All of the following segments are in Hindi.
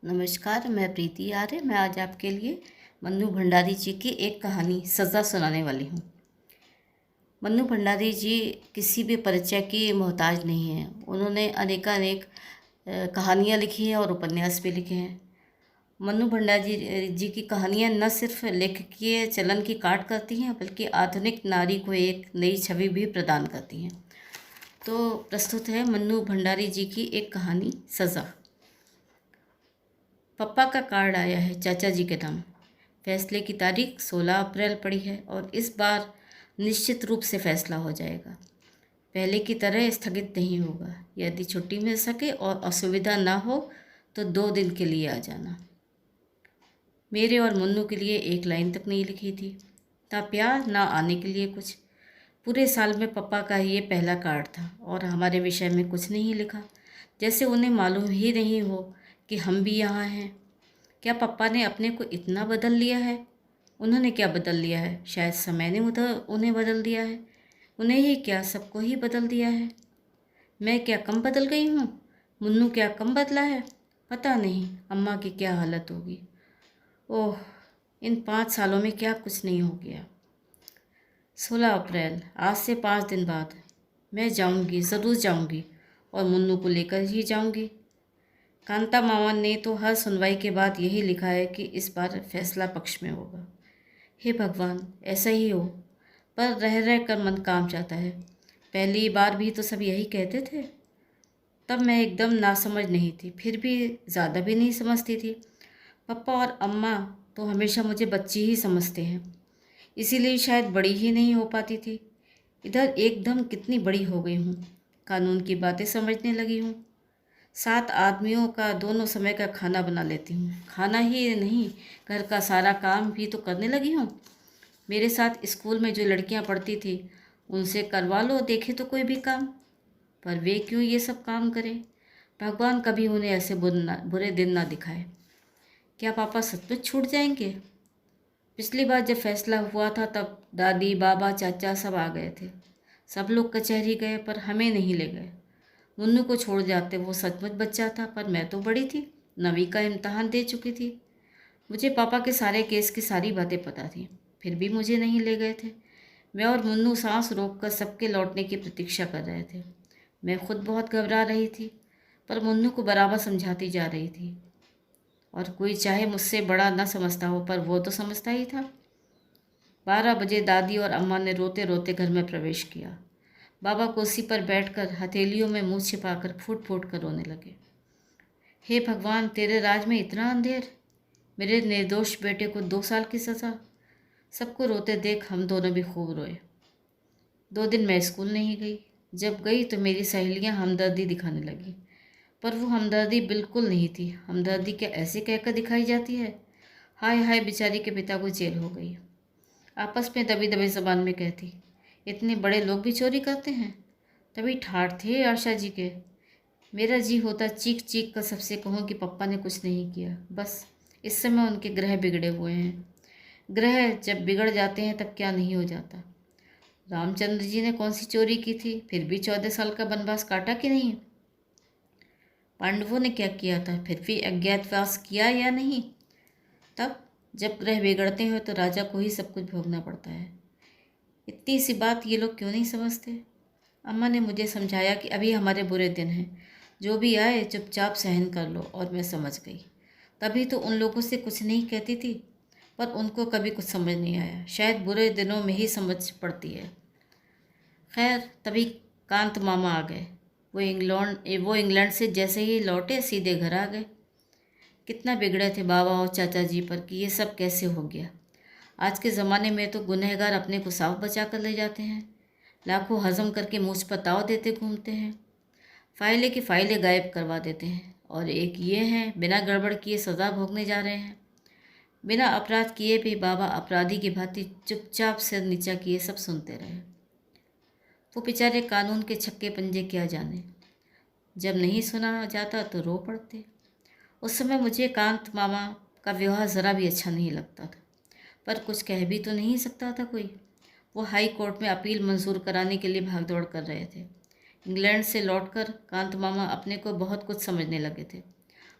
नमस्कार, मैं प्रीति आर्य। मैं आज आपके लिए मन्नू भंडारी जी की एक कहानी सज़ा सुनाने वाली हूँ। मन्नू भंडारी जी किसी भी परिचय की मोहताज नहीं हैं। उन्होंने अनेकानेक कहानियाँ लिखी हैं और उपन्यास भी लिखे हैं। मन्नू भंडारी जी की कहानियाँ न सिर्फ लेखकीय चलन की काट करती हैं, बल्कि आधुनिक नारी को एक नई छवि भी प्रदान करती हैं। तो प्रस्तुत है मन्नू भंडारी जी की एक कहानी सज़ा। पप्पा का कार्ड आया है चाचा जी के नाम। फैसले की तारीख 16 अप्रैल पड़ी है और इस बार निश्चित रूप से फैसला हो जाएगा। पहले की तरह स्थगित नहीं होगा। यदि छुट्टी मिल सके और असुविधा ना हो तो 2 दिन के लिए आ जाना। मेरे और मुन्नू के लिए एक लाइन तक नहीं लिखी थी, ना प्यार ना आने के लिए कुछ। पूरे साल में पप्पा का ये पहला कार्ड था और हमारे विषय में कुछ नहीं लिखा, जैसे उन्हें मालूम ही नहीं हो कि हम भी यहाँ हैं। क्या पप्पा ने अपने को इतना बदल लिया है? उन्होंने क्या बदल लिया है? शायद समय ने उन्हें बदल दिया है। उन्हें ही क्या, सबको ही बदल दिया है। मैं क्या कम बदल गई हूँ? मुन्नू क्या कम बदला है? पता नहीं अम्मा की क्या हालत होगी। ओह, इन 5 सालों में क्या कुछ नहीं हो गया। 16 अप्रैल, आज से 5 दिन बाद मैं जाऊंगी, ज़रूर जाऊंगी और मुन्नू को लेकर ही जाऊंगी। कांता मामा ने तो हर सुनवाई के बाद यही लिखा है कि इस बार फैसला पक्ष में होगा। हे भगवान, ऐसा ही हो। पर रह रह कर मन काम जाता है। पहली बार भी तो सब यही कहते थे। तब मैं एकदम नासमझ नहीं थी, फिर भी ज़्यादा भी नहीं समझती थी। पापा और अम्मा तो हमेशा मुझे बच्ची ही समझते हैं, इसीलिए शायद बड़ी ही नहीं हो पाती थी। इधर एकदम कितनी बड़ी हो गई हूँ, कानून की बातें समझने लगी हूँ। 7 आदमियों का दोनों समय का खाना बना लेती हूँ। खाना ही नहीं, घर का सारा काम भी तो करने लगी हूँ। मेरे साथ स्कूल में जो लड़कियाँ पढ़ती थी, उनसे करवा लो, देखे तो कोई भी काम। पर वे क्यों ये सब काम करें? भगवान कभी उन्हें ऐसे बुरे दिन ना दिखाए। क्या पापा सचमुच छूट जाएंगे? पिछली बार जब फैसला हुआ था तब दादी, बाबा, चाचा सब आ गए थे। सब लोग कचहरी गए पर हमें नहीं ले गए। मुन्नू को छोड़ जाते, वो सचमुच बच्चा था, पर मैं तो बड़ी थी, 9वीं का इम्तहान दे चुकी थी। मुझे पापा के सारे केस की सारी बातें पता थी, फिर भी मुझे नहीं ले गए थे। मैं और मुन्नू सांस रोककर सबके लौटने की प्रतीक्षा कर रहे थे। मैं खुद बहुत घबरा रही थी, पर मुन्नू को बराबर समझाती जा रही थी। और कोई चाहे मुझसे बड़ा न समझता हो, पर वो तो समझता ही था। 12 बजे दादी और अम्मा ने रोते रोते घर में प्रवेश किया। बाबा कुर्सी पर बैठकर हथेलियों में मुंह छिपाकर फूट फूट कर रोने लगे। हे भगवान, तेरे राज में इतना अंधेर। मेरे निर्दोष बेटे को 2 साल की सज़ा। सबको रोते देख हम दोनों भी खूब रोए। 2 दिन मैं स्कूल नहीं गई। जब गई तो मेरी सहेलियां हमदर्दी दिखाने लगी, पर वो हमदर्दी बिल्कुल नहीं थी। हमदर्दी क्या ऐसे कहकर दिखाई जाती है? हाय हाय, बेचारी के पिता को जेल हो गई। आपस में दबी दबी जबान में कहती, इतने बड़े लोग भी चोरी करते हैं। तभी ठाठ थे आशा जी के। मेरा जी होता चीख चीख कर सबसे कहूँ कि पप्पा ने कुछ नहीं किया। बस इस समय उनके ग्रह बिगड़े हुए हैं। ग्रह जब बिगड़ जाते हैं तब क्या नहीं हो जाता। रामचंद्र जी ने कौन सी चोरी की थी, फिर भी 14 साल का वनवास काटा कि नहीं? पांडवों ने क्या किया था, फिर भी अज्ञातवास किया या नहीं? तब जब ग्रह बिगड़ते हैं तो राजा को ही सब कुछ भोगना पड़ता है। इतनी सी बात ये लोग क्यों नहीं समझते? अम्मा ने मुझे समझाया कि अभी हमारे बुरे दिन हैं, जो भी आए चुपचाप सहन कर लो, और मैं समझ गई। तभी तो उन लोगों से कुछ नहीं कहती थी, पर उनको कभी कुछ समझ नहीं आया। शायद बुरे दिनों में ही समझ पड़ती है। खैर, तभी कांत मामा आ गए। वो इंग्लैंड से जैसे ही लौटे सीधे घर आ गए। कितना बिगड़े थे बाबा और चाचा जी पर कि ये सब कैसे हो गया। आज के ज़माने में तो गुनहगार अपने को साफ बचा कर ले जाते हैं, लाखों हजम करके मुझ पर दाव देते घूमते हैं, फाइलें की फाइलें गायब करवा देते हैं। और एक ये हैं, बिना गड़बड़ किए सज़ा भोगने जा रहे हैं। बिना अपराध किए भी बाबा अपराधी की भांति चुपचाप सिर नीचा किए सब सुनते रहे। वो बेचारे कानून के छक्के पंजे क्या जाने। जब नहीं सुना जाता तो रो पड़ते। उस समय मुझे कांत मामा का व्यवहार ज़रा भी अच्छा नहीं लगता था, पर कुछ कह भी तो नहीं सकता था कोई। वो हाई कोर्ट में अपील मंजूर कराने के लिए भाग दौड़ कर रहे थे। इंग्लैंड से लौटकर कांत मामा अपने को बहुत कुछ समझने लगे थे।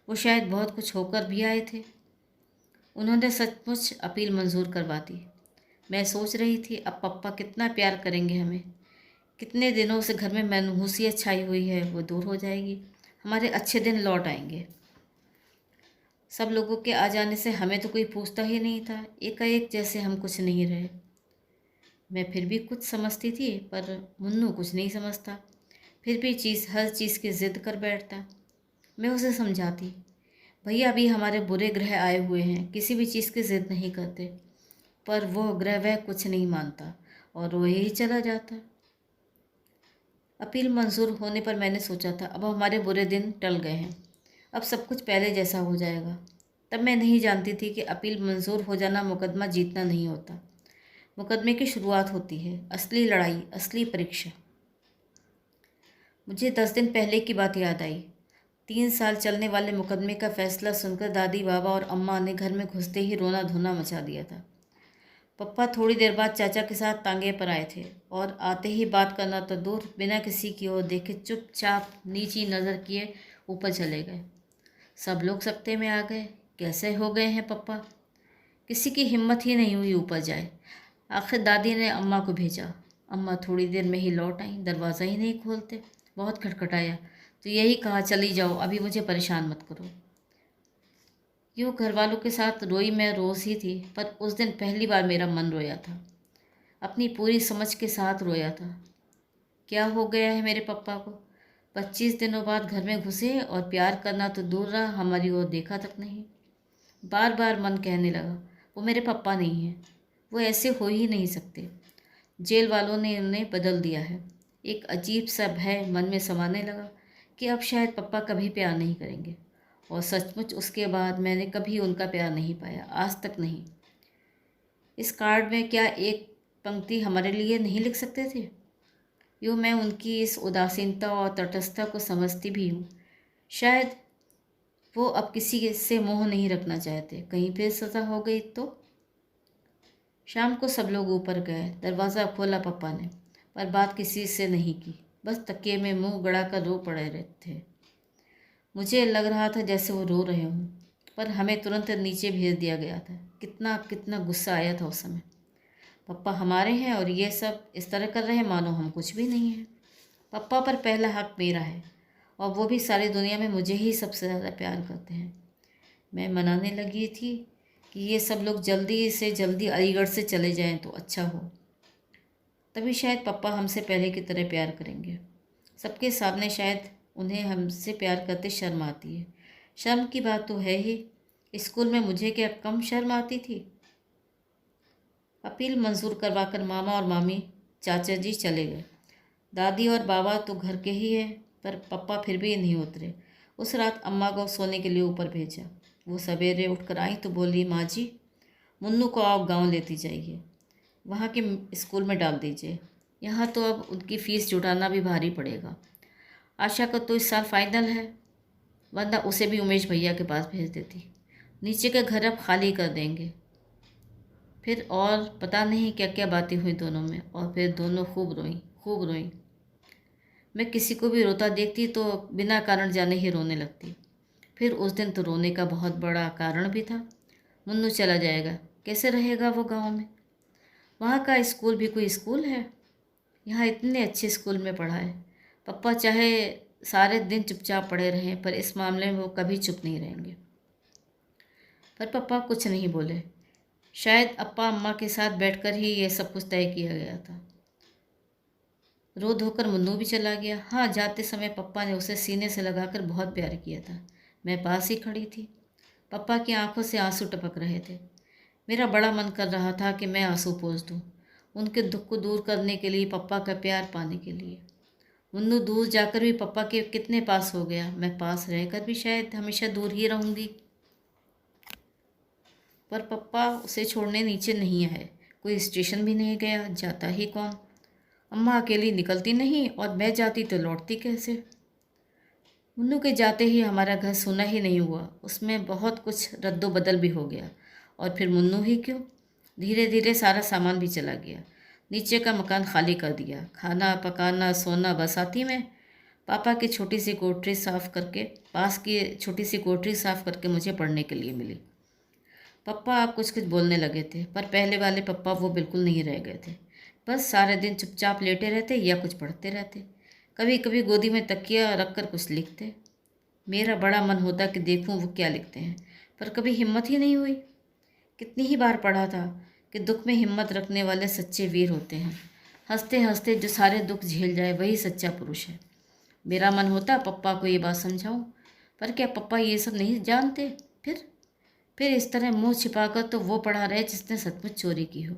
वो शायद बहुत कुछ होकर भी आए थे। उन्होंने सचमुच अपील मंजूर करवा दी। मैं सोच रही थी अब पप्पा कितना प्यार करेंगे हमें। कितने दिनों से घर में मनहूसियत छाई हुई है, वो दूर हो जाएगी। हमारे अच्छे दिन लौट आएंगे। सब लोगों के आ जाने से हमें तो कोई पूछता ही नहीं था। एकाएक जैसे हम कुछ नहीं रहे। मैं फिर भी कुछ समझती थी, पर मुन्नू कुछ नहीं समझता। फिर भी हर चीज़ की ज़िद कर बैठता। मैं उसे समझाती, भैया अभी हमारे बुरे ग्रह आए हुए हैं, किसी भी चीज़ की ज़िद नहीं करते। पर वो ग्रह वह कुछ नहीं मानता और वो यही चला जाता। अपील मंजूर होने पर मैंने सोचा था अब हमारे बुरे दिन टल गए हैं, अब सब कुछ पहले जैसा हो जाएगा। तब मैं नहीं जानती थी कि अपील मंजूर हो जाना मुकदमा जीतना नहीं होता। मुकदमे की शुरुआत होती है, असली लड़ाई, असली परीक्षा। मुझे 10 दिन पहले की बात याद आई। 3 साल चलने वाले मुकदमे का फैसला सुनकर दादी, बाबा और अम्मा ने घर में घुसते ही रोना धोना मचा दिया था। पप्पा थोड़ी देर बाद चाचा के साथ तांगे पर आए थे और आते ही बात करना तो दूर, बिना किसी की ओर देखे चुपचाप नीची नज़र किए ऊपर चले गए। सब लोग सकते में आ गए। कैसे हो गए हैं पप्पा? किसी की हिम्मत ही नहीं हुई ऊपर जाए। आखिर दादी ने अम्मा को भेजा। अम्मा थोड़ी देर में ही लौट आई। दरवाज़ा ही नहीं खोलते। बहुत खटखटाया तो यही कहा, चली जाओ, अभी मुझे परेशान मत करो। यूँ घर वालों के साथ रोई मैं रोज़ ही थी, पर उस दिन पहली बार मेरा मन रोया था। अपनी पूरी समझ के साथ रोया था। क्या हो गया है मेरे पप्पा को? 25 दिनों बाद घर में घुसे और प्यार करना तो दूर रहा, हमारी ओर देखा तक नहीं। बार बार मन कहने लगा, वो मेरे पापा नहीं हैं, वो ऐसे हो ही नहीं सकते। जेल वालों ने उन्हें बदल दिया है। एक अजीब सा भय मन में समाने लगा कि अब शायद पापा कभी प्यार नहीं करेंगे। और सचमुच उसके बाद मैंने कभी उनका प्यार नहीं पाया, आज तक नहीं। इस कार्ड में क्या एक पंक्ति हमारे लिए नहीं लिख सकते थे? यूँ मैं उनकी इस उदासीनता और तटस्थता को समझती भी हूँ। शायद वो अब किसी से मोह नहीं रखना चाहते। कहीं फिर सज़ा हो गई तो? शाम को सब लोग ऊपर गए। दरवाज़ा खोला पप्पा ने, पर बात किसी से नहीं की। बस तकिए में मुंह गड़ाकर रो पड़े रहे थे। मुझे लग रहा था जैसे वो रो रहे हों, पर हमें तुरंत नीचे भेज दिया गया था। कितना कितना गुस्सा आया था उस समय। पप्पा हमारे हैं और ये सब इस तरह कर रहे हैं मानो हम कुछ भी नहीं हैं। पप्पा पर पहला हक मेरा है और वो भी सारी दुनिया में मुझे ही सबसे ज़्यादा प्यार करते हैं। मैं मनाने लगी थी कि ये सब लोग जल्दी से जल्दी अलीगढ़ से चले जाएं तो अच्छा हो। तभी शायद पप्पा हमसे पहले की तरह प्यार करेंगे। सबके सामने शायद उन्हें हमसे प्यार करते शर्म आती है। शर्म की बात तो है ही, स्कूल में मुझे क्या कम शर्म आती थी। अपील मंजूर करवाकर मामा और मामी, चाचा जी चले गए। दादी और बाबा तो घर के ही हैं, पर पप्पा फिर भी नहीं उतरे। उस रात अम्मा को सोने के लिए ऊपर भेजा। वो सवेरे उठकर आई तो बोली, माँ जी, मुन्नू को आप गांव लेती जाइए, वहाँ के स्कूल में डाल दीजिए। यहाँ तो अब उनकी फ़ीस जुटाना भी भारी पड़ेगा। आशा का तो इस साल फाइनल है, वरना उसे भी उमेश भैया के पास भेज देती। नीचे का घर अब खाली कर देंगे। फिर और पता नहीं क्या क्या बातें हुई दोनों में, और फिर दोनों खूब रोईं, खूब रोईं। मैं किसी को भी रोता देखती तो बिना कारण जाने ही रोने लगती। फिर उस दिन तो रोने का बहुत बड़ा कारण भी था। मुन्नू चला जाएगा, कैसे रहेगा वो गांव में? वहाँ का स्कूल भी कोई स्कूल है? यहाँ इतने अच्छे स्कूल में पढ़ा है। पप्पा चाहे सारे दिन चुपचाप पड़े रहें, पर इस मामले में वो कभी चुप नहीं रहेंगे। पर पापा कुछ नहीं बोले। शायद अप्पा अम्मा के साथ बैठकर ही ये सब कुछ तय किया गया था। रो धोकर मुन्नू भी चला गया। हाँ, जाते समय पप्पा ने उसे सीने से लगाकर बहुत प्यार किया था। मैं पास ही खड़ी थी। पप्पा की आंखों से आंसू टपक रहे थे। मेरा बड़ा मन कर रहा था कि मैं आंसू पोंछ दूँ, उनके दुख को दूर करने के लिए, पप्पा का प्यार पाने के लिए। मुन्नू दूर जाकर भी पप्पा के कितने पास हो गया, मैं पास रहकर भी शायद हमेशा दूर ही रहूँगी। पर पप्पा उसे छोड़ने नीचे नहीं आए, कोई स्टेशन भी नहीं गया, जाता ही कौन। अम्मा अकेली निकलती नहीं और मैं जाती तो लौटती कैसे? मुन्नू के जाते ही हमारा घर सूना ही नहीं हुआ, उसमें बहुत कुछ रद्दोबदल भी हो गया। और फिर मुन्नू ही क्यों, धीरे धीरे सारा सामान भी चला गया। नीचे का मकान खाली कर दिया, खाना पकाना सोना बसाती में। पापा की छोटी सी कोठरी साफ करके पास की छोटी सी कोठरी साफ करके मुझे पढ़ने के लिए मिली। पप्पा आप कुछ कुछ बोलने लगे थे, पर पहले वाले पप्पा वो बिल्कुल नहीं रह गए थे। बस सारे दिन चुपचाप लेटे रहते या कुछ पढ़ते रहते। कभी कभी गोदी में तकिया रख कर कुछ लिखते। मेरा बड़ा मन होता कि देखूं वो क्या लिखते हैं, पर कभी हिम्मत ही नहीं हुई। कितनी ही बार पढ़ा था कि दुख में हिम्मत रखने वाले सच्चे वीर होते हैं। हंसते हंसते जो सारे दुख झेल जाए वही सच्चा पुरुष है। मेरा मन होता पप्पा को ये बात समझाऊं, पर क्या पप्पा ये सब नहीं जानते। फिर इस तरह मुंह छिपाकर तो वो पढ़ा रहे जिसने सचमुच चोरी की हो।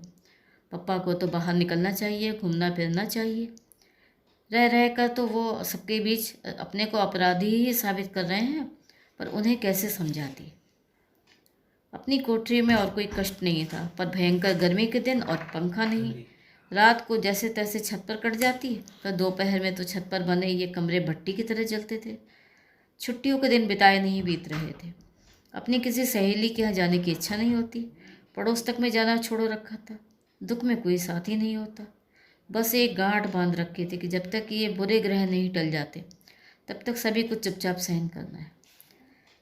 पप्पा को तो बाहर निकलना चाहिए, घूमना फिरना चाहिए। रह रह कर तो वो सबके बीच अपने को अपराधी ही साबित कर रहे हैं, पर उन्हें कैसे समझाती। अपनी कोठरी में और कोई कष्ट नहीं था, पर भयंकर गर्मी के दिन और पंखा नहीं। रात को जैसे तैसे छत पर कट जाती, पर दोपहर में तो छत पर बने ये कमरे भट्टी की तरह जलते थे। छुट्टियों के दिन बिताए नहीं बीत रहे थे। अपनी किसी सहेली के यहाँ जाने की इच्छा नहीं होती। पड़ोस तक में जाना छोड़ो रखा था। दुख में कोई साथी नहीं होता। बस एक गांठ बांध रखी थी कि जब तक ये बुरे ग्रह नहीं टल जाते तब तक सभी कुछ चुपचाप सहन करना है।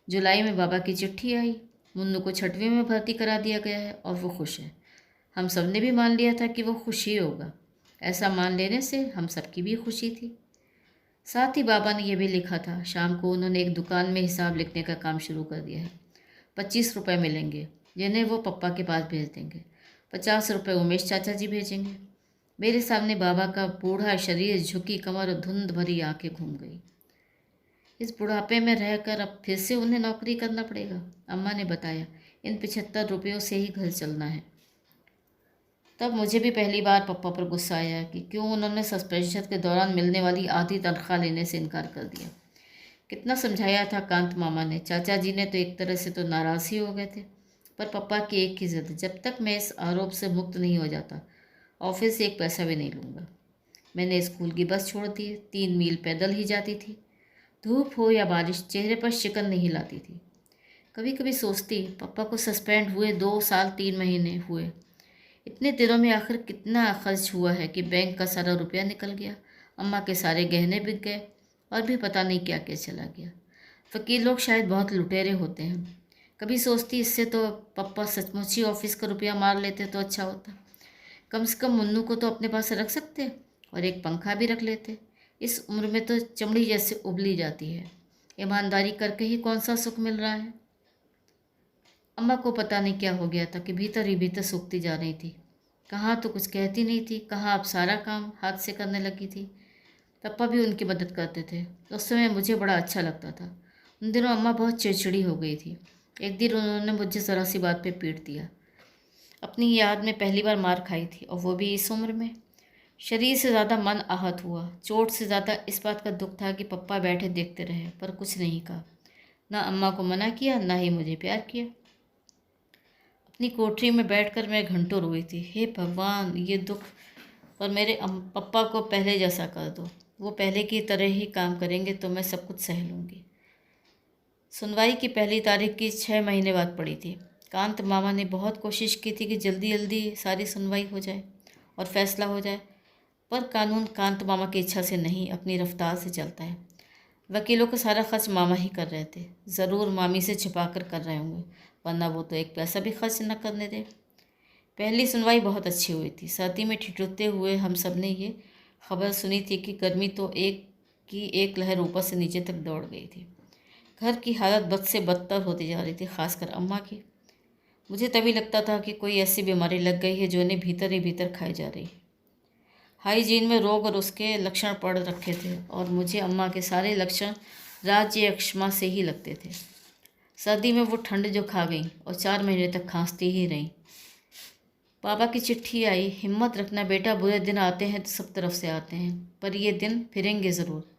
जुलाई में बाबा की चिट्ठी आई। मुन्नू को 6वीं में भर्ती करा दिया गया है और वो खुश है। हम सब ने भी मान लिया था कि वो खुश ही होगा। ऐसा मान लेने से हम सबकी भी खुशी थी। साथ ही बाबा ने यह भी लिखा था, शाम को उन्होंने एक दुकान में हिसाब लिखने का काम शुरू कर दिया है। 25 रुपये मिलेंगे, जिन्हें वो पप्पा के पास भेज देंगे। 50 रुपये उमेश चाचा जी भेजेंगे। मेरे सामने बाबा का बूढ़ा शरीर, झुकी कमर और धुंध भरी आंखें घूम गई। इस बुढ़ापे में रहकर अब फिर से उन्हें नौकरी करना पड़ेगा। अम्मा ने बताया, इन 75 रुपयों से ही घर चलना है। तब मुझे भी पहली बार पप्पा पर गुस्सा आया कि क्यों उन्होंने सस्पेंशन के दौरान मिलने वाली आधी तनख्वाह लेने से इनकार कर दिया। कितना समझाया था कांत मामा ने। चाचा जी ने तो एक तरह से तो नाराज़ ही हो गए थे, पर पप्पा की एक ही जिद, जब तक मैं इस आरोप से मुक्त नहीं हो जाता ऑफिस से एक पैसा भी नहीं लूँगा। मैंने स्कूल की बस छोड़ दी। 3 मील पैदल ही जाती थी। धूप हो या बारिश, चेहरे पर शिकन नहीं लाती थी। कभी कभी सोचती, पप्पा को सस्पेंड हुए 2 साल 3 महीने हुए। इतने दिनों में आखिर कितना खर्च हुआ है कि बैंक का सारा रुपया निकल गया, अम्मा के सारे गहने बिक गए और भी पता नहीं क्या क्या चला गया। फ़कीर लोग शायद बहुत लुटेरे होते हैं। कभी सोचती, इससे तो पप्पा सचमुच ही ऑफिस का रुपया मार लेते तो अच्छा होता। कम से कम मुन्नू को तो अपने पास रख सकते और एक पंखा भी रख लेते। इस उम्र में तो चमड़ी जैसे उबली जाती है। ईमानदारी करके ही कौन सा सुख मिल रहा है। अम्मा को पता नहीं क्या हो गया था कि भीतर ही भीतर सूखती जा रही थी। कहाँ तो कुछ कहती नहीं थी, कहाँ अब सारा काम हाथ से करने लगी थी। पप्पा भी उनकी मदद करते थे। उस समय मुझे बड़ा अच्छा लगता था। उन दिनों अम्मा बहुत चिड़चिड़ी हो गई थी। एक दिन उन्होंने मुझे ज़रा सी बात पे पीट दिया। अपनी याद में पहली बार मार खाई थी, और वो भी इस उम्र में। शरीर से ज़्यादा मन आहत हुआ। चोट से ज़्यादा इस बात का दुख था कि पप्पा बैठे देखते रहे पर कुछ नहीं कहा। ना अम्मा को मना किया, ना ही मुझे प्यार किया। अपनी कोठरी में बैठकर मैं घंटों रोई थी। हे भगवान, ये दुख और मेरे पप्पा को पहले जैसा कर दो। वो पहले की तरह ही काम करेंगे तो मैं सब कुछ सह लूँगी। सुनवाई की पहली तारीख की 6 महीने बाद पड़ी थी। कांत मामा ने बहुत कोशिश की थी कि जल्दी जल्दी सारी सुनवाई हो जाए और फैसला हो जाए, पर कानून कांत मामा की इच्छा से नहीं, अपनी रफ्तार से चलता है। वकीलों का सारा खर्च मामा ही कर रहे थे। ज़रूर मामी से छिपा कर रहे होंगे, वरना वो तो एक पैसा भी खर्च न करने दे। पहली सुनवाई बहुत अच्छी हुई थी। सर्दी में ठिठुरते हुए हम सब ने ये खबर सुनी थी कि गर्मी तो एक लहर ऊपर से नीचे तक दौड़ गई थी। घर की हालत बद से बदतर होती जा रही थी, खासकर अम्मा की। मुझे तभी लगता था कि कोई ऐसी बीमारी लग गई है जो इन्हें भीतर ही भीतर खाई जा रही है। हाइजीन में रोग और उसके लक्षण पड़ रखे थे, और मुझे अम्मा के सारे लक्षण राज्य अक्षमा से ही लगते थे। सर्दी में वो ठंड जो खा गई और 4 महीने तक खांसती ही रही। पापा की चिट्ठी आई, हिम्मत रखना बेटा, बुरे दिन आते हैं तो सब तरफ से आते हैं, पर ये दिन फिरेंगे ज़रूर।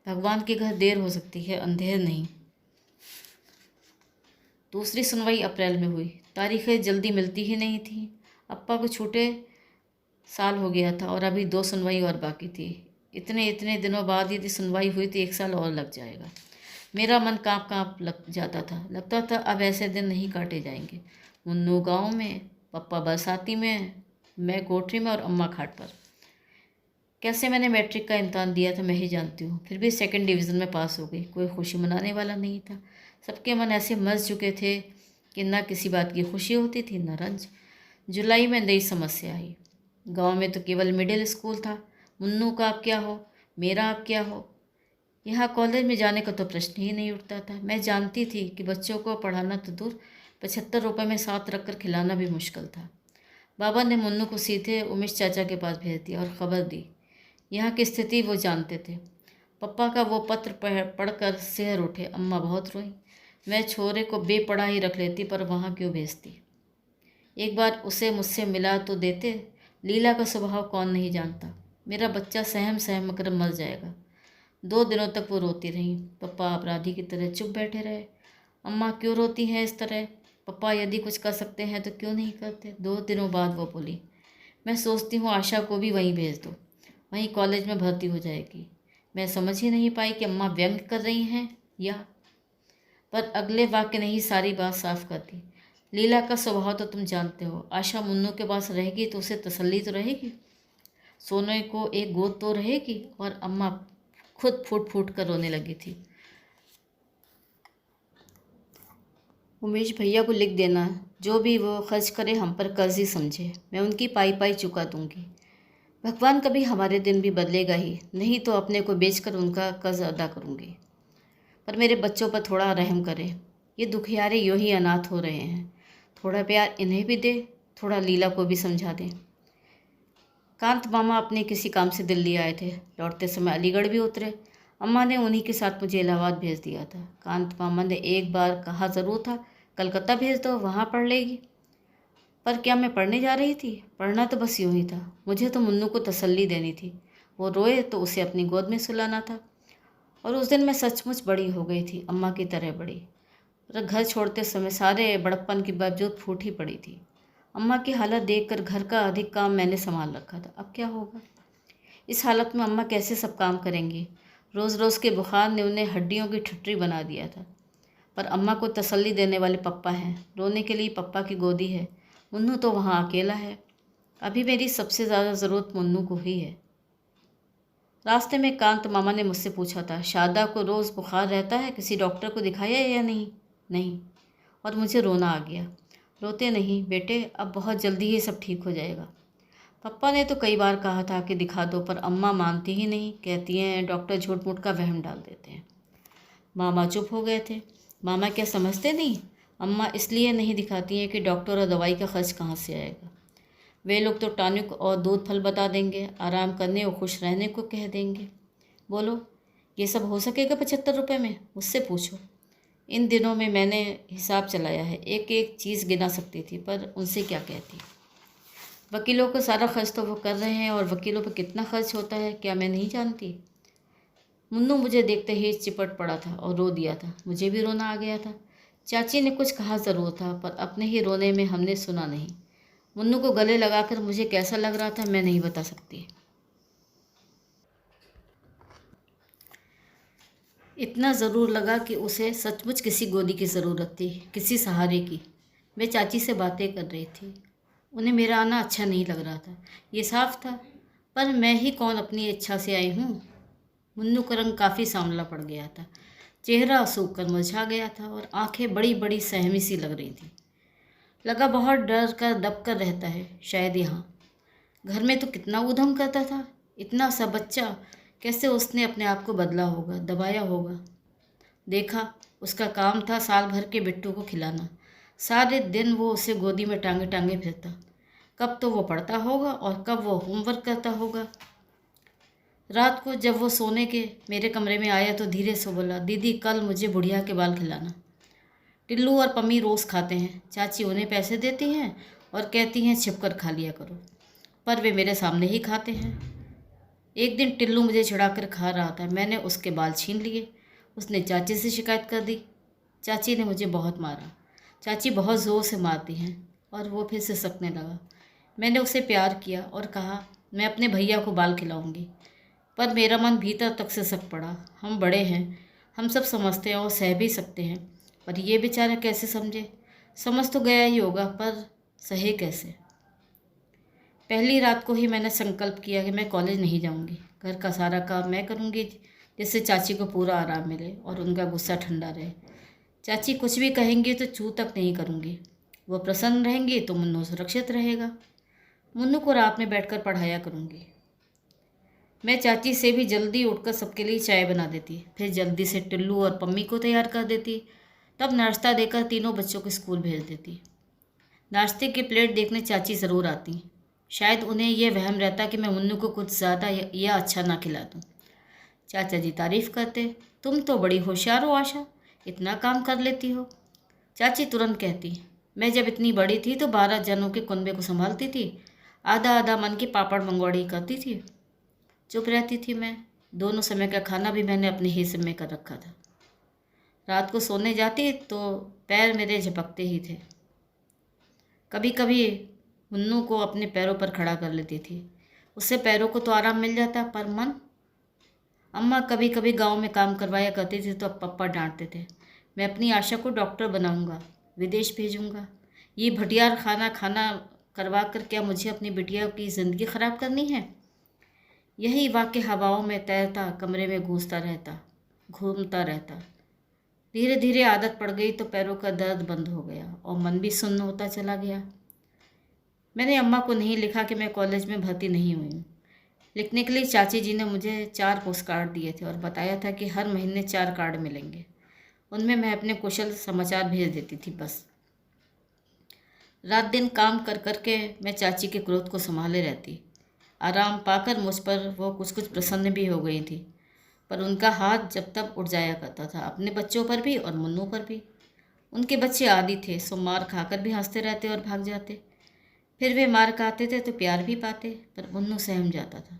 भगवान के घर देर हो सकती है, अंधेर नहीं। दूसरी सुनवाई अप्रैल में हुई। तारीखें जल्दी मिलती ही नहीं थी। अप्पा को छूटे साल हो गया था और अभी 2 सुनवाई और बाकी थी। इतने इतने दिनों बाद यदि सुनवाई हुई तो 1 साल और लग जाएगा। मेरा मन काँप काँप लग जाता था। लगता था अब ऐसे दिन नहीं काटे जाएंगे। मुन्नू गांव में, पप्पा बरसाती में, मैं कोठरी में और अम्मा खाट पर। कैसे मैंने मैट्रिक का इम्तहान दिया था मैं ही जानती हूँ, फिर भी सेकंड डिवीज़न में पास हो गई। कोई खुशी मनाने वाला नहीं था। सबके मन ऐसे मच चुके थे कि ना किसी बात की खुशी होती थी न रंज। जुलाई में नई समस्या आई। गांव में तो केवल मिडिल स्कूल था। मुन्नू का अब क्या हो, मेरा अब क्या हो। यहाँ कॉलेज में जाने का तो प्रश्न ही नहीं उठता था। मैं जानती थी कि बच्चों को पढ़ाना तो दूर, 75 रुपये में साथ रख कर खिलाना भी मुश्किल था। बाबा ने मुन्नू को सीधे उमेश चाचा के पास भेज दिया और ख़बर दी। यहाँ की स्थिति वो जानते थे। पप्पा का वो पत्र पढ़कर सिहर उठे। अम्मा बहुत रोई। मैं छोरे को बेपड़ा ही रख लेती, पर वहाँ क्यों भेजती। एक बार उसे मुझसे मिला तो देते। लीला का स्वभाव कौन नहीं जानता। मेरा बच्चा सहम सहम कर मर जाएगा। 2 दिनों तक वो रोती रही। पप्पा अपराधी की तरह चुप बैठे रहे। अम्मा क्यों रोती हैं इस तरह। पप्पा यदि कुछ कर सकते हैं तो क्यों नहीं करते। 2 दिनों बाद वो बोली, मैं सोचती हूँ आशा को भी वहीं भेज दो, वहीं कॉलेज में भर्ती हो जाएगी। मैं समझ ही नहीं पाई कि अम्मा व्यंग कर रही हैं या। पर अगले वाक्य ने ही सारी बात साफ कर दी। लीला का स्वभाव तो तुम जानते हो। आशा मुन्नू के पास रहेगी तो उसे तसल्ली तो रहेगी, सोने को एक गोद तो रहेगी। और अम्मा खुद फूट फूट कर रोने लगी थी। उमेश भैया को लिख देना, जो भी वो खर्च करे हम पर कर्ज ही समझे। मैं उनकी पाई पाई चुका दूंगी। भगवान कभी हमारे दिन भी बदलेगा ही, नहीं तो अपने को बेचकर उनका कर्ज अदा करूंगी। पर मेरे बच्चों पर थोड़ा रहम करें। ये दुखियारे यूं ही अनाथ हो रहे हैं। थोड़ा प्यार इन्हें भी दे, थोड़ा लीला को भी समझा दें। कांत मामा अपने किसी काम से दिल्ली आए थे। लौटते समय अलीगढ़ भी उतरे। अम्मा ने उन्हीं के साथ मुझे इलाहाबाद भेज दिया था। कांत मामा ने एक बार कहा ज़रूर था, कलकत्ता भेज दो, वहाँ पढ़ लेगी। पर क्या मैं पढ़ने जा रही थी। पढ़ना तो बस यूं ही था। मुझे तो मुन्नू को तसल्ली देनी थी। वो रोए तो उसे अपनी गोद में सुलाना था। और उस दिन मैं सचमुच बड़ी हो गई थी, अम्मा की तरह बड़ी। पर घर छोड़ते समय सारे बड़प्पन के बावजूद फूट ही पड़ी थी। अम्मा की हालत देखकर घर का अधिक काम मैंने संभाल रखा था। अब क्या होगा। इस हालत में अम्मा कैसे सब काम करेंगी। रोज़ रोज़ के बुखार ने उन्हें हड्डियों की ठुट्री बना दिया था। पर अम्मा को तसल्ली देने वाले पप्पा हैं। रोने के लिए पप्पा की गोदी है। मुन्नू तो वहाँ अकेला है। अभी मेरी सबसे ज़्यादा ज़रूरत मुन्नू को ही है। रास्ते में कांत मामा ने मुझसे पूछा था, शारदा को रोज़ बुखार रहता है, किसी डॉक्टर को दिखाया या नहीं। नहीं। और मुझे रोना आ गया। रोते नहीं बेटे, अब बहुत जल्दी ही सब ठीक हो जाएगा। पप्पा ने तो कई बार कहा था कि दिखा दो, पर अम्मा मानती ही नहीं। कहती हैं डॉक्टर झूठ मूठ का वहम डाल देते हैं। मामा चुप हो गए थे। मामा क्या समझते नहीं। अम्मा इसलिए नहीं दिखाती हैं कि डॉक्टर और दवाई का खर्च कहाँ से आएगा। वे लोग तो टॉनिक और दूध फल बता देंगे, आराम करने और खुश रहने को कह देंगे। बोलो ये सब हो सकेगा 75 रुपये में। मुझसे पूछो। इन दिनों में मैंने हिसाब चलाया है, एक एक चीज़ गिना सकती थी, पर उनसे क्या कहती। वकीलों को सारा खर्च तो वो कर रहे हैं, और वकीलों पर कितना खर्च होता है क्या मैं नहीं जानती। मुन्नू मुझे देखते ही चिपट पड़ा था और रो दिया था। मुझे भी रोना आ गया था। चाची ने कुछ कहा ज़रूर था, पर अपने ही रोने में हमने सुना नहीं। मुन्नू को गले लगाकर मुझे कैसा लग रहा था मैं नहीं बता सकती। इतना ज़रूर लगा कि उसे सचमुच किसी गोदी की ज़रूरत थी, किसी सहारे की। मैं चाची से बातें कर रही थी। उन्हें मेरा आना अच्छा नहीं लग रहा था, ये साफ था। पर मैं ही कौन अपनी इच्छा से आई हूँ। मुन्नू का रंग काफ़ी सांवला पड़ गया था। चेहरा सूख कर मुरझा गया था और आंखें बड़ी बड़ी सहमी सी लग रही थी। लगा बहुत डर कर दब कर रहता है शायद यहाँ। घर में तो कितना ऊधम करता था। इतना सा बच्चा, कैसे उसने अपने आप को बदला होगा, दबाया होगा। देखा, उसका काम था साल भर के बिट्टू को खिलाना। सारे दिन वो उसे गोदी में टांगे टांगे फिरता। कब तो वो पढ़ता होगा और कब वो होमवर्क करता होगा। रात को जब वो सोने के मेरे कमरे में आया तो धीरे से बोला, दीदी कल मुझे बुढ़िया के बाल खिलाना। टिल्लू और पम्मी रोज़ खाते हैं। चाची उन्हें पैसे देती हैं और कहती हैं छिप कर खा लिया करो, पर वे मेरे सामने ही खाते हैं। एक दिन टिल्लू मुझे चिढ़ाकर खा रहा था। मैंने उसके बाल छीन लिए। उसने चाची से शिकायत कर दी। चाची ने मुझे बहुत मारा। चाची बहुत ज़ोर से मारती हैं। और वो फिर से सकने लगा। मैंने उसे प्यार किया और कहा मैं अपने भैया को बाल खिलाऊंगी, पर मेरा मन भीतर तक से सक पड़ा। हम बड़े हैं, हम सब समझते हैं और सह भी सकते हैं, पर ये बेचारा कैसे समझे। समझ तो गया ही होगा, पर सहे कैसे। पहली रात को ही मैंने संकल्प किया कि मैं कॉलेज नहीं जाऊंगी। घर का सारा काम मैं करूंगी, जिससे चाची को पूरा आराम मिले और उनका गुस्सा ठंडा रहे। चाची कुछ भी कहेंगी तो चू तक नहीं करूंगी। वो प्रसन्न रहेंगी तो मुन्नू सुरक्षित रहेगा। मुन्नू को रात में बैठकर पढ़ाया करूंगी। मैं चाची से भी जल्दी उठकर सबके लिए चाय बना देती, फिर जल्दी से टिल्लू और पम्मी को तैयार कर देती, तब नाश्ता देकर तीनों बच्चों को स्कूल भेज देती। नाश्ते की प्लेट देखने चाची ज़रूर आती। शायद उन्हें यह वहम रहता कि मैं मुन्नू को कुछ ज़्यादा या अच्छा ना खिला दूँ। चाचा जी तारीफ़ करते, तुम तो बड़ी होशियार हो आशा, इतना काम कर लेती हो। चाची तुरंत कहती, मैं जब इतनी बड़ी थी तो 12 जनों के कुनबे को संभालती थी, आधा आधा मन की पापड़ मंगवाड़ी करती थी। चुप रहती थी मैं। दोनों समय का खाना भी मैंने अपने हिस्से में कर रखा था। रात को सोने जाती तो पैर मेरे झपकते ही थे। कभी कभी मुन्नू को अपने पैरों पर खड़ा कर लेती थी, उससे पैरों को तो आराम मिल जाता, पर मन। अम्मा कभी कभी गांव में काम करवाया करती थी तो पप्पा डांटते थे, मैं अपनी आशा को डॉक्टर बनाऊंगा, विदेश भेजूंगा। ये भटियार खाना खाना करवा कर क्या मुझे अपनी बिटिया की ज़िंदगी ख़राब करनी है? यही वाक्य हवाओं में तैरता कमरे में घूमता रहता। धीरे धीरे आदत पड़ गई तो पैरों का दर्द बंद हो गया और मन भी सुन्न होता चला गया। मैंने अम्मा को नहीं लिखा कि मैं कॉलेज में भर्ती नहीं हुई हूँ। लिखने के लिए चाची जी ने मुझे 4 पोस्ट कार्ड दिए थे और बताया था कि हर महीने 4 कार्ड मिलेंगे। उनमें मैं अपने कुशल समाचार भेज देती थी बस। रात दिन काम कर कर के मैं चाची के क्रोध को संभाले रहती। आराम पाकर मुझ पर वो कुछ कुछ प्रसन्न भी हो गई थी, पर उनका हाथ जब तब उठ जाया करता था, अपने बच्चों पर भी और मुन्नू पर भी। उनके बच्चे आदी थे, सो मार खाकर भी हंसते रहते और भाग जाते। फिर वे मार खाते थे तो प्यार भी पाते, पर मुन्नू सहम जाता था।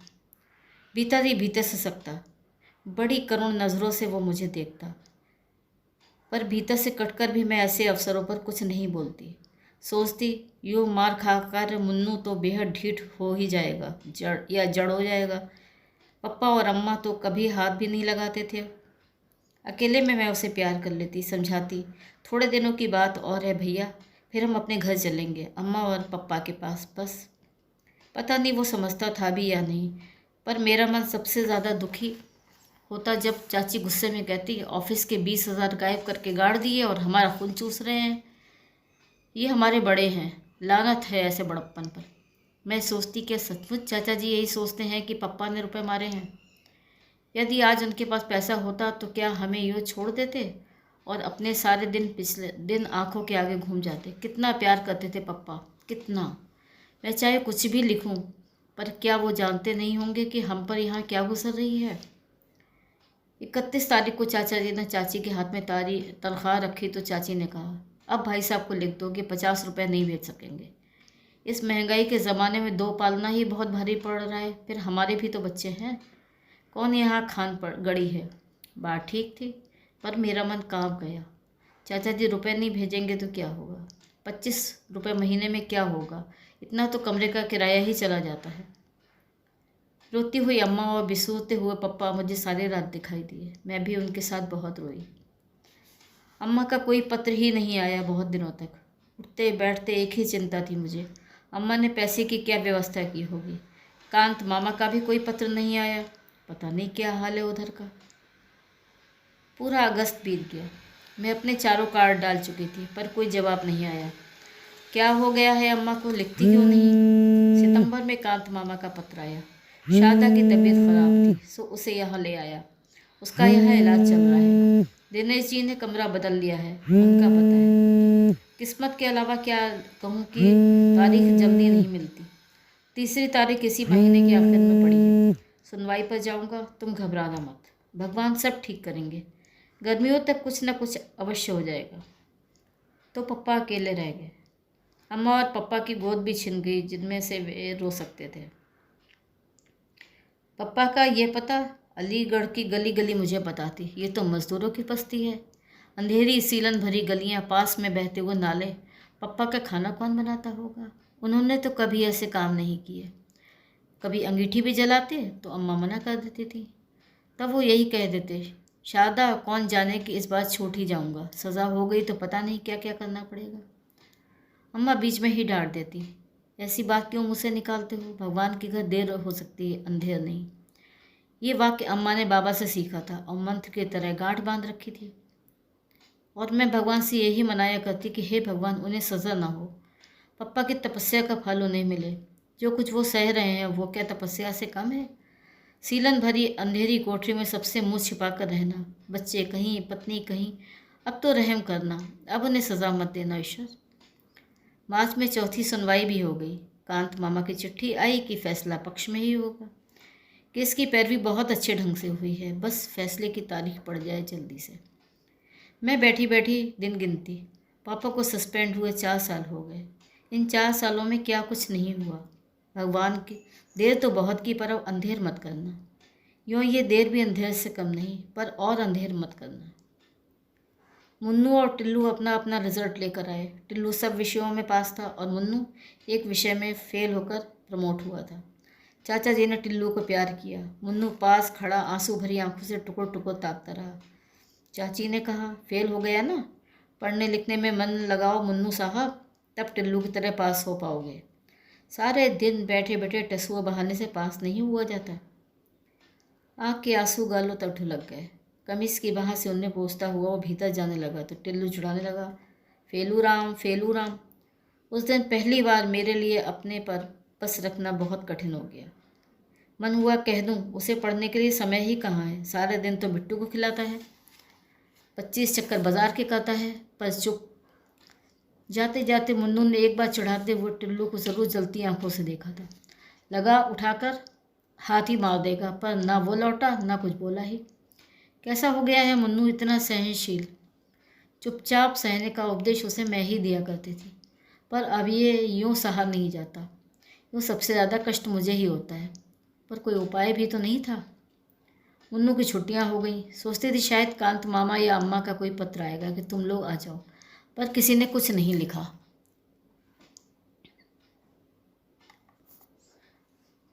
भीतर ही भीतर से सकता, बड़ी करुण नज़रों से वो मुझे देखता, पर भीतर से कटकर भी मैं ऐसे अवसरों पर कुछ नहीं बोलती। सोचती, यूँ मार खाकर मुन्नू तो बेहद ढीठ हो ही जाएगा, जड़ हो जाएगा। पप्पा और अम्मा तो कभी हाथ भी नहीं लगाते थे। अकेले में मैं उसे प्यार कर लेती, समझाती, थोड़े दिनों की बात और है भैया, फिर हम अपने घर चलेंगे, अम्मा और पप्पा के पास। बस पता नहीं वो समझता था भी या नहीं, पर मेरा मन सबसे ज़्यादा दुखी होता जब चाची गुस्से में कहती, ऑफिस के 20,000 गायब करके गाड़ दिए और हमारा खून चूस रहे हैं। ये हमारे बड़े हैं, लानत है ऐसे बड़प्पन पर। मैं सोचती, क्या सचमुच चाचा जी यही सोचते हैं कि पप्पा ने रुपए मारे हैं? यदि आज उनके पास पैसा होता तो क्या हमें यूँ छोड़ देते और अपने सारे पिछले दिन आंखों के आगे घूम जाते? कितना प्यार करते थे पप्पा, कितना। मैं चाहे कुछ भी लिखूं, पर क्या वो जानते नहीं होंगे कि हम पर यहाँ क्या गुजर रही है? 31 तारीख को चाचा जी ने चाची के हाथ में तनख्वाह रखी तो चाची ने कहा, अब भाई साहब को लिख दो कि 50 रुपये नहीं भेज सकेंगे। इस महंगाई के ज़माने में 2 पालना ही बहुत भारी पड़ रहा है, फिर हमारे भी तो बच्चे हैं। कौन यहाँ खान पड़ गड़ी है? बात ठीक थी, पर मेरा मन कांप गया। चाचा जी रुपए नहीं भेजेंगे तो क्या होगा? 25 रुपये महीने में क्या होगा? इतना तो कमरे का किराया ही चला जाता है। रोती हुई अम्मा और बिसूरते हुए पप्पा मुझे सारी रात दिखाई दिए। मैं भी उनके साथ बहुत रोई। अम्मा का कोई पत्र ही नहीं आया बहुत दिनों तक। उठते बैठते एक ही चिंता थी मुझे, अम्मा ने पैसे की क्या व्यवस्था की होगी। कांत मामा का भी कोई पत्र नहीं आया, पता नहीं क्या हाल है उधर का। पूरा अगस्त बीत गया। मैं अपने 4 कार्ड डाल चुकी थी, पर कोई जवाब नहीं आया। क्या हो गया है अम्मा को, लिखती क्यों नहीं? सितंबर में कांत मामा का पत्र आया। शारदा की तबीयत खराब थी, सो उसे यहाँ ले आया। उसका यहाँ इलाज चल रहा है। दिनेश जी ने कमरा बदल लिया है, उनका पता है। किस्मत के अलावा क्या कहूँ कि तारीख जल्दी नहीं मिलती। 3री तारीख इसी महीने के आखिर में पड़ी है। सुनवाई पर जाऊँगा, तुम घबराना मत, भगवान सब ठीक करेंगे। गर्मियों तक कुछ न कुछ अवश्य हो जाएगा। तो पप्पा अकेले रह गए। अम्मा और पप्पा की गोद भी छिन गई, जिनमें से वे रो सकते थे। पप्पा का ये पता अलीगढ़ की गली गली मुझे बताती, ये तो मज़दूरों की बस्ती है। अंधेरी सीलन भरी गलियां, पास में बहते हुए नाले। पप्पा का खाना कौन बनाता होगा? उन्होंने तो कभी ऐसे काम नहीं किए। कभी अंगीठी भी जलाते तो अम्मा मना कर देती थी। तब वो यही कह देते, शारदा कौन जाने कि इस बार छूट ही जाऊंगा, सज़ा हो गई तो पता नहीं क्या क्या करना पड़ेगा। अम्मा बीच में ही डांट देती, ऐसी बात क्यों मुझसे निकालते हो? भगवान के घर देर हो सकती है, अंधेर नहीं। ये वाक्य अम्मा ने बाबा से सीखा था और मंत्र की तरह गांठ बांध रखी थी। और मैं भगवान से यही मनाया करती कि हे भगवान, उन्हें सज़ा ना हो, पप्पा की तपस्या का फल उन्हें मिले। जो कुछ वो सह रहे हैं वो क्या तपस्या से कम है? सीलन भरी अंधेरी कोठरी में सबसे मुँह छिपा कर रहना, बच्चे कहीं, पत्नी कहीं। अब तो रहम करना, अब उन्हें सज़ा मत देना ईश्वर। मार्च में चौथी सुनवाई भी हो गई। कांत मामा की चिट्ठी आई कि फैसला पक्ष में ही होगा। केस की पैरवी बहुत अच्छे ढंग से हुई है, बस फैसले की तारीख पड़ जाए जल्दी से। मैं बैठी बैठी दिन गिनती। पापा को सस्पेंड हुए 4 साल हो गए। इन 4 सालों में क्या कुछ नहीं हुआ। भगवान की देर तो बहुत की, पर अब अंधेर मत करना। यूँ ये देर भी अंधेर से कम नहीं, पर और अंधेर मत करना। मुन्नू और टिल्लू अपना अपना रिजल्ट लेकर आए। टिल्लू सब विषयों में पास था और मुन्नू एक विषय में फेल होकर प्रमोट हुआ था। चाचा जी ने टिल्लू को प्यार किया। मुन्नू पास खड़ा आंसू भरी आंखों से टुकुर टुकुर ताकता रहा। चाची ने कहा, फेल हो गया ना, पढ़ने लिखने में मन लगाओ मुन्नू साहब, तब टिल्लू की तरह पास हो पाओगे। सारे दिन बैठे बैठे टसुआ बहाने से पास नहीं हुआ जाता। आँख के आंसू गालों तक ढुलक गए। कमीज की बाह से उन्हें पोंछता हुआ वो भीतर जाने लगा तो टिल्लू जुड़ाने लगा, फेलू राम, फेलू राम। उस दिन पहली बार मेरे लिए अपने पर बस रखना बहुत कठिन हो गया। मन हुआ कह दूं, उसे पढ़ने के लिए समय ही कहाँ है, सारे दिन तो बिट्टू को खिलाता है, 25 चक्कर बाजार के करता है। पर चुप। जाते जाते मुन्नू ने एक बार चढ़ाते हुए टिल्लू को ज़रूर जलती आंखों से देखा था। लगा उठाकर हाथ ही मार देगा, पर ना वो लौटा ना कुछ बोला ही। कैसा हो गया है मुन्नू इतना सहनशील? चुपचाप सहने का उपदेश उसे मैं ही दिया करती थी, पर अब ये यूँ सहा नहीं जाता। यूँ सबसे ज़्यादा कष्ट मुझे ही होता है, पर कोई उपाय भी तो नहीं था। मुन्नू की छुट्टियां हो गई। सोचती थी शायद कांत मामा या अम्मा का कोई पत्र आएगा कि तुम लोग आ जाओ, पर किसी ने कुछ नहीं लिखा।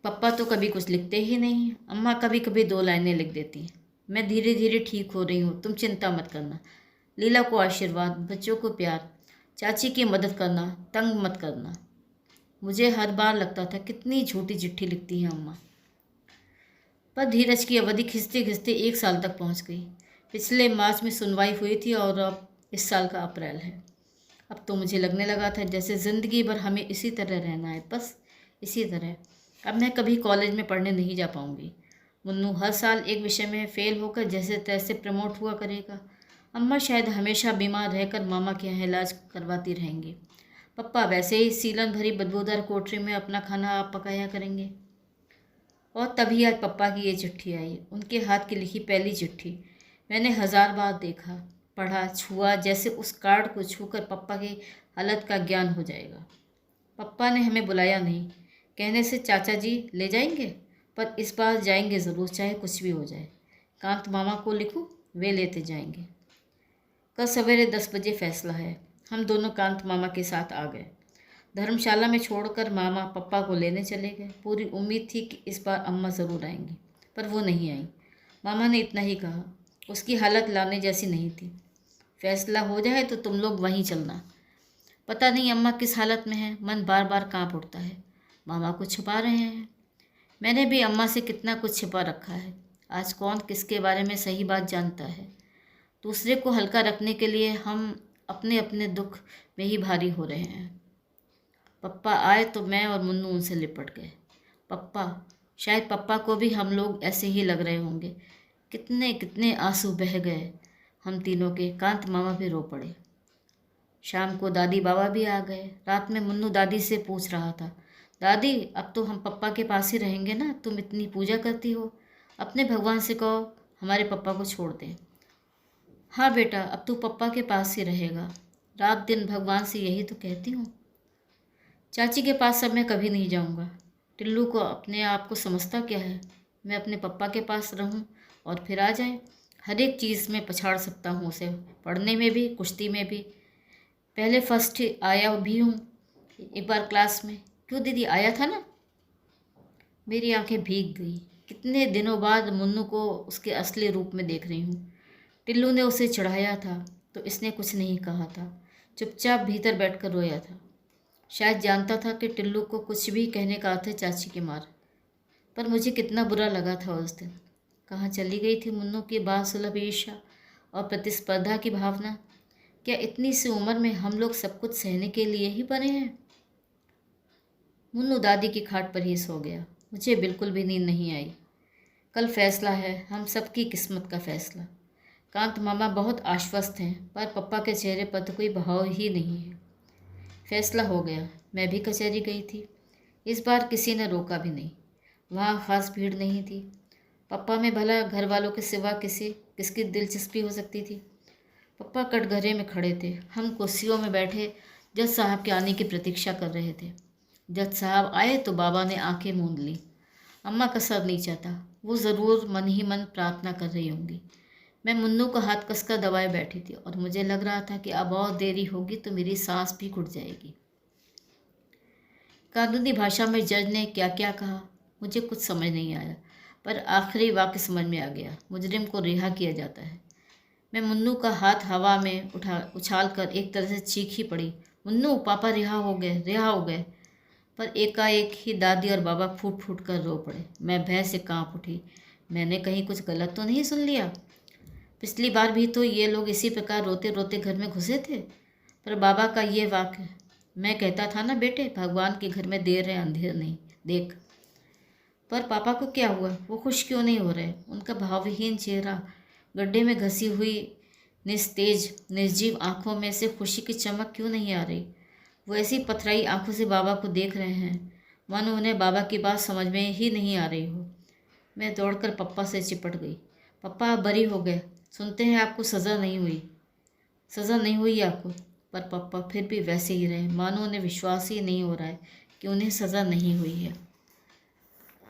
पप्पा तो कभी कुछ लिखते ही नहीं। अम्मा कभी कभी 2 लाइनें लिख देती हैं, मैं धीरे धीरे ठीक हो रही हूँ, तुम चिंता मत करना। लीला को आशीर्वाद, बच्चों को प्यार, चाची की मदद करना, तंग मत करना। मुझे हर बार लगता था कितनी झूठी चिट्ठी लिखती हैं अम्मा। पर धीरज की अवधि खिंचते खिंचते 1 साल तक पहुंच गई। पिछले मार्च में सुनवाई हुई थी और अब इस साल का अप्रैल है। अब तो मुझे लगने लगा था जैसे ज़िंदगी भर हमें इसी तरह रहना है, बस इसी तरह। अब मैं कभी कॉलेज में पढ़ने नहीं जा पाऊंगी। मुन्नू हर साल एक विषय में फेल होकर जैसे तैसे प्रमोट हुआ करेगा। अम्मा शायद हमेशा बीमार रहकर मामा के यहाँ इलाज करवाती रहेंगी। पप्पा वैसे ही सीलन भरी बदबूदार कोठरी में अपना खाना आप पकाया करेंगे। और तभी आज पप्पा की ये चिट्ठी आई, उनके हाथ की लिखी पहली चिट्ठी। मैंने 1000 बार देखा, पढ़ा, छुआ, जैसे उस कार्ड को छूकर पप्पा की हालत का ज्ञान हो जाएगा। पप्पा ने हमें बुलाया नहीं, कहने से चाचा जी ले जाएंगे, पर इस बार जाएंगे ज़रूर, चाहे कुछ भी हो जाए। कांत मामा को लिखूं, वे लेते जाएंगे। कल सवेरे 10 बजे फैसला है। हम दोनों कांत मामा के साथ आ गए। धर्मशाला में छोड़कर मामा पप्पा को लेने चले गए। पूरी उम्मीद थी कि इस बार अम्मा ज़रूर आएंगी, पर वो नहीं आई। मामा ने इतना ही कहा, उसकी हालत लाने जैसी नहीं थी। फैसला हो जाए तो तुम लोग वहीं चलना। पता नहीं अम्मा किस हालत में है, मन बार बार कांप उठता है। मामा कुछ छुपा रहे हैं। मैंने भी अम्मा से कितना कुछ छिपा रखा है। आज कौन किसके बारे में सही बात जानता है। दूसरे को हल्का रखने के लिए हम अपने अपने दुख में ही भारी हो रहे हैं। पप्पा आए तो मैं और मुन्नू उनसे लिपट गए। पप्पा, शायद पप्पा को भी हम लोग ऐसे ही लग रहे होंगे। कितने कितने आंसू बह गए हम तीनों के। कांत मामा भी रो पड़े। शाम को दादी बाबा भी आ गए। रात में मुन्नू दादी से पूछ रहा था, दादी अब तो हम पप्पा के पास ही रहेंगे ना, तुम इतनी पूजा करती हो, अपने भगवान से कहो हमारे पप्पा को छोड़ दें। हाँ बेटा, अब तू पप्पा के पास ही रहेगा, रात दिन भगवान से यही तो कहती हूँ। चाची के पास अब मैं कभी नहीं जाऊँगा। टिल्लू को अपने आप को समझता क्या है, मैं अपने पप्पा के पास रहूँ और फिर आ जाए। हर एक चीज़ में पछाड़ सकता हूँ उसे, पढ़ने में भी, कुश्ती में भी। पहले फर्स्ट आया भी हूँ एक बार क्लास में। क्यों दीदी, आया था ना? मेरी आंखें भीग गई। कितने दिनों बाद मुन्नू को उसके असली रूप में देख रही हूँ। टिल्लू ने उसे चढ़ाया था तो इसने कुछ नहीं कहा था, चुपचाप भीतर बैठकर रोया था। शायद जानता था कि टिल्लू को कुछ भी कहने का अर्थ है चाची की मार। पर मुझे कितना बुरा लगा था उस दिन। कहाँ चली गई थी मुन्नू की बासुलभ ईर्ष्या और प्रतिस्पर्धा की भावना। क्या इतनी सी उम्र में हम लोग सब कुछ सहने के लिए ही बने हैं? मुन्नू दादी की खाट पर ही सो गया। मुझे बिल्कुल भी नींद नहीं आई। कल फैसला है, हम सबकी किस्मत का फैसला। कांत मामा बहुत आश्वस्त हैं, पर पप्पा के चेहरे पर तो कोई भाव ही नहीं है। फैसला हो गया। मैं भी कचहरी गई थी। इस बार किसी ने रोका भी नहीं। वहाँ खास भीड़ नहीं थी। पप्पा में भला घर वालों के सिवा किसकी दिलचस्पी हो सकती थी? पप्पा कटघरे में खड़े थे। हम कुर्सियों में बैठे जज साहब के आने की प्रतीक्षा कर रहे थे। जज साहब आए तो बाबा ने आंखें मूंद ली। अम्मा का सर नीचा था। वो ज़रूर मन ही मन प्रार्थना कर रही होंगी। मैं मुन्नू का हाथ कसकर दबाए बैठी थी और मुझे लग रहा था कि अब और देरी होगी तो मेरी सांस भी घुट जाएगी। कानूनी भाषा में जज ने क्या क्या कहा मुझे कुछ समझ नहीं आया, पर आखिरी वाक्य समझ में आ गया। मुजरिम को रिहा किया जाता है। मैं मुन्नू का हाथ हवा में उछाल कर एक तरह से चीख ही पड़ी, मुन्नू पापा रिहा हो गए, रिहा हो गए। पर एकाएक ही दादी और बाबा फूट फूट कर रो पड़े। मैं भय से कांप उठी। मैंने कहीं कुछ गलत तो नहीं सुन लिया? पिछली बार भी तो ये लोग इसी प्रकार रोते रोते घर में घुसे थे। पर बाबा का ये वाक्य, मैं कहता था ना बेटे, भगवान के घर में देर है अंधेर नहीं, देख। पर पापा को क्या हुआ? वो खुश क्यों नहीं हो रहे? उनका भावहीन चेहरा, गड्ढे में घसी हुई निस्तेज निर्जीव आंखों में से खुशी की चमक क्यों नहीं आ रही? वो ऐसी पथराई आंखों से बाबा को देख रहे हैं मानो उन्हें बाबा की बात समझ में ही नहीं आ रही हो। मैं दौड़कर पप्पा से चिपट गई। पप्पा आप बरी हो गए, सुनते हैं आपको सज़ा नहीं हुई। सज़ा नहीं हुई आपको? पर पप्पा फिर भी वैसे ही रहे, मानो उन्हें विश्वास ही नहीं हो रहा है कि उन्हें सज़ा नहीं हुई है।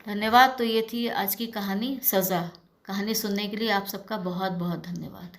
धन्यवाद। तो ये थी आज की कहानी सज़ा। कहानी सुनने के लिए आप सबका बहुत बहुत धन्यवाद।